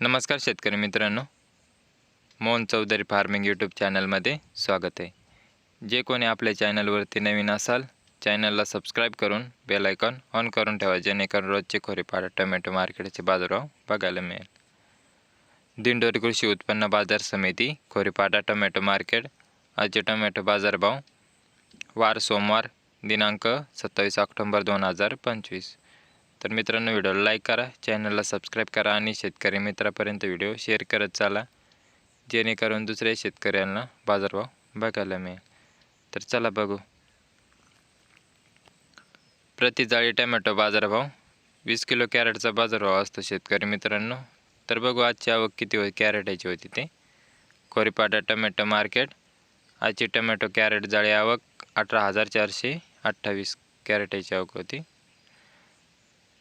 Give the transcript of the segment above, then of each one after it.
नमस्कार शेतकरी मित्रांनो, मोहन चौधरी फार्मिंग यूट्यूब चॅनलमध्ये स्वागत आहे. जे कोणी आपल्या चॅनलवरती नवीन असाल, चॅनलला सबस्क्राईब करून बेल आयकॉन ऑन करून ठेवा, जेणेकरून रोजचे खोरेपाडा टोमॅटो मार्केटचे बाजारभाव बघायला मिळेल. दिंडोरी कृषी उत्पन्न बाजार समिती खोरेपाडा टोमॅटो मार्केट. आजचे टोमॅटो बाजारभाव वार सोमवार दिनांक 27 ऑक्टोबर 2025. तर मित्रांनो, व्हिडिओला लाईक करा, चॅनलला सबस्क्राईब करा आणि शेतकरी मित्रापर्यंत व्हिडिओ शेअर करत चाला, जेणेकरून दुसऱ्या शेतकऱ्यांना बाजारभाव बघायला मिळेल. तर चला बघू. प्रति जाळी टोमॅटो बाजारभाव 20 किलो कॅरेटचा बाजारभाव असतो शेतकरी मित्रांनो. तर बघू आजची आवक किती कॅरेटाची होती ते. खोरेपाडा टोमॅटो मार्केट. आजची टोमॅटो कॅरेट जाळी आवक 18,428 कॅरेटाची आवक होती.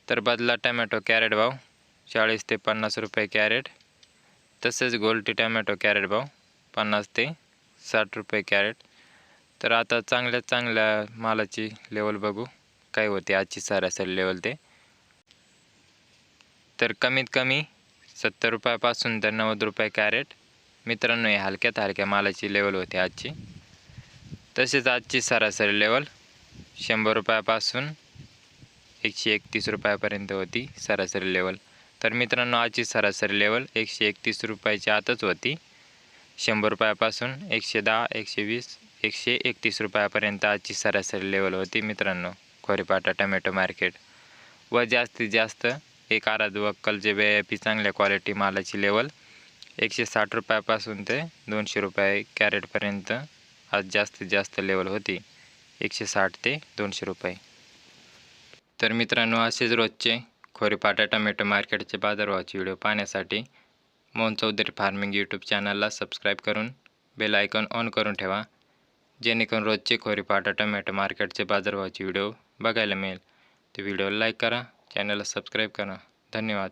तर बदला टोमॅटो कॅरेट भाव 40 ते 50 रुपये कॅरेट. तसेच गोल्टी टोमॅटो कॅरेट भाव 50 ते 60 रुपये कॅरेट. तर आता चांगल्या मालाची लेवल बघू काय होते आजची सरासरी लेवल ते. तर कमीत कमी 70 रुपयापासून तर 90 रुपये कॅरेट. मित्रांनो, हे हलक्या मालाची लेवल होती आजची. तसेच आजची सरासरी लेवल 100 रुपयापासून 131 रुपयापर्यंत होती सरासरी लेवल. तर मित्रांनो, आजची सरासरी लेवल 131 रुपयाच्या आतच होती. 100 रुपयापासून 110, 120, 131 रुपयापर्यंत आजची सरासरी लेवल होती मित्रांनो खोरेपाडा टोमॅटो मार्केट. व जास्तीत जास्त एक आराध वक्कलचे बेयापी चांगल्या क्वालिटी मालाची लेवल 160 रुपयापासून ते 200 रुपये कॅरेटपर्यंत आज जास्तीत जास्त लेवल होती, 160 ते 200 रुपये. तर मित्रांनो, असेच रोजचे खोरेपाडा टोमॅटो मार्केटचे बाजारभावाचे व्हिडिओ पाहण्यासाठी मोहन चौधरी फार्मिंग यूट्यूब चॅनलला सबस्क्राईब करून बेल आयकॉन ऑन करून ठेवा, जेणेकरून रोजचे खोरेपाडा टोमॅटो मार्केटचे बाजारभावाचे व्हिडिओ बघायला मिळेल. तर व्हिडिओला लाईक करा, चॅनलला सबस्क्राईब करा. धन्यवाद.